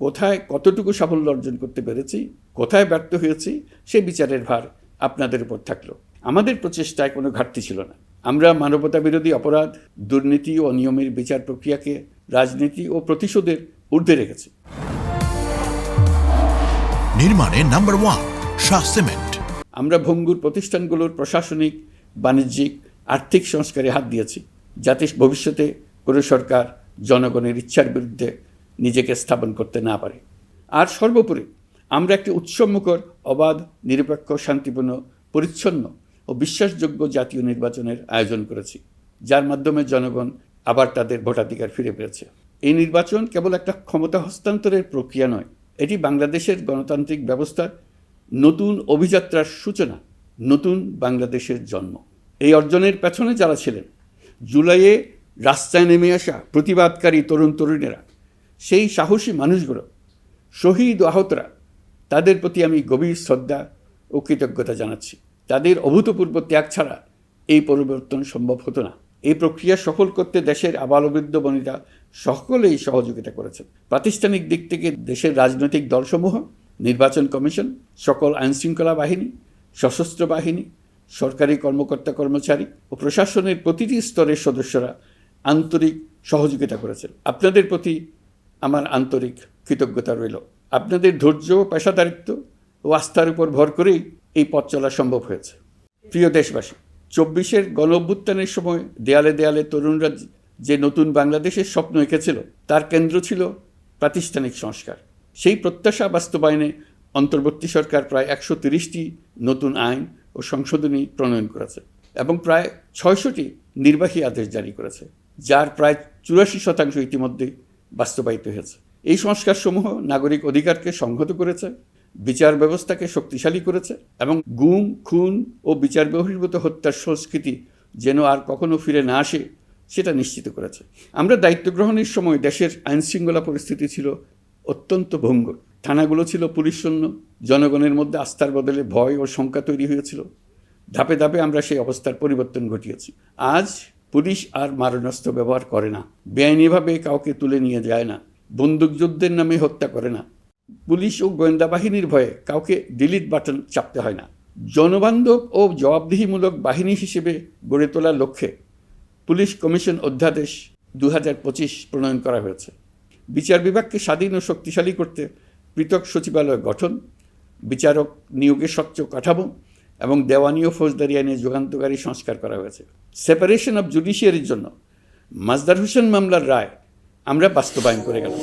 কোথায় কতটুকু সাফল্য অর্জন করতে পেরেছি, কোথায় ব্যর্থ হয়েছি, সে বিচারের ভার আপনাদের উপর থাকলো। আমাদের প্রচেষ্টায় কোনো ঘাটতি ছিল না। আমরা মানবতা বিরোধী অপরাধ, দুর্নীতি ও অনিয়মের বিচার প্রক্রিয়াকে রাজনীতি ও প্রতিশোধের ঊর্ধ্বে রেখেছি। নির্মাণে নাম্বার 1 শাহ সিমেন্ট। আমরা ভঙ্গুর প্রতিষ্ঠানগুলোর প্রশাসনিক, বাণিজ্যিক, আর্থিক সংস্কারে হাত দিয়েছি, যাতে ভবিষ্যতে কোনো সরকার জনগণের ইচ্ছার বিরুদ্ধে নিজেকে স্থাপন করতে না পারে। আর সর্বোপরি আমরা একটি উৎসবমুখর, অবাধ, নিরপেক্ষ, শান্তিপূর্ণ, পরিচ্ছন্ন ও বিশ্বাসযোগ্য জাতীয় নির্বাচনের আয়োজন করেছি, যার মাধ্যমে জনগণ আবার তাদের ভোটাধিকার ফিরে পেয়েছে। এই নির্বাচন কেবল একটা ক্ষমতা হস্তান্তরের প্রক্রিয়া নয়, এটি বাংলাদেশের গণতান্ত্রিক ব্যবস্থার নতুন অভিযাত্রার সূচনা, নতুন বাংলাদেশের জন্ম। এই অর্জনের পেছনে যারা ছিলেন, জুলাইয়ে রাস্তায় নেমে আসা প্রতিবাদকারী তরুণ তরুণীরা, সেই সাহসী মানুষগুলো, শহীদ ও আহতরা, তাদের প্রতি আমি গভীর শ্রদ্ধা ও কৃতজ্ঞতা জানাচ্ছি। তাদের অভূতপূর্ব ত্যাগ ছাড়া এই পরিবর্তন সম্ভব হতো না। এই প্রক্রিয়া সফল করতে দেশের আবালবৃদ্ধ বনিতা সকলেই সহযোগিতা করেছেন। প্রাতিষ্ঠানিক দিক থেকে দেশের রাজনৈতিক দলসমূহ, নির্বাচন কমিশন, সকল আইনশৃঙ্খলা বাহিনী, সশস্ত্র বাহিনী, সরকারি কর্মকর্তা কর্মচারী ও প্রশাসনের প্রতিটি স্তরের সদস্যরা আন্তরিক সহযোগিতা করেছেন। আপনাদের প্রতি আমার আন্তরিক কৃতজ্ঞতা রইল। আপনাদের ধৈর্য, পেশাদারিত্ব ও আস্থার উপর ভর করেই এই পথ চলা সম্ভব হয়েছে। প্রিয় দেশবাসী, 24-এর গণ অভ্যুত্থানের সময় দেয়ালে দেয়ালে তরুণরা যে নতুন বাংলাদেশের স্বপ্ন এঁকেছিল, তার কেন্দ্র ছিল প্রাতিষ্ঠানিক সংস্কার। সেই প্রত্যাশা বাস্তবায়নে অন্তর্বর্তী সরকার প্রায় 130টি নতুন আইন ও সংশোধনী প্রণয়ন করেছে এবং প্রায় 600টি নির্বাহী আদেশ জারি করেছে, যার প্রায় 84% ইতিমধ্যেই বাস্তবায়িত হয়েছে। এই সংস্কারসমূহ নাগরিক অধিকারকে সংহত করেছে, বিচার ব্যবস্থাকে শক্তিশালী করেছে এবং গুম, খুন ও বিচার বহির্ভূত হত্যার সংস্কৃতি যেন আর কখনো ফিরে না আসে সেটা নিশ্চিত করেছে। আমরা দায়িত্ব গ্রহণের সময় দেশের আইনশৃঙ্খলা পরিস্থিতি ছিল অত্যন্ত ভঙ্গুর। থানাগুলো ছিল পুলিশশূন্য, জনগণের মধ্যে আস্থার বদলে ভয় ও শঙ্কা তৈরি হয়েছিল। ধাপে ধাপে আমরা সেই অবস্থার পরিবর্তন ঘটিয়েছি। আজ পুলিশ আর মারণাস্ত্র ব্যবহার করে না, বেআইনিভাবে কাউকে তুলে নিয়ে যায় না, বন্দুকযুদ্ধের নামে হত্যা করে না, পুলিশ ও গোয়েন্দা বাহিনীর ভয়ে কাউকে ডিলিট বাটন চাপতে হয় না। জনবান্ধব ও জবাবদিহিমূলক বাহিনী হিসেবে গড়ে তোলার লক্ষ্যে পুলিশ কমিশন অধ্যাদেশ 2025 প্রণয়ন করা হয়েছে। বিচার বিভাগকে স্বাধীন ও শক্তিশালী করতে পৃথক সচিবালয় গঠন, বিচারক নিয়োগের স্বচ্ছ কাঠামো এবং দেওয়ানি ও ফৌজদারি আইনে যুগান্তকারী সংস্কার করা হয়েছে। সেপারেশন অব জুডিশিয়ারির জন্য মাজদার হোসেন মামলার রায় আমরা বাস্তবায়ন করে গেলাম।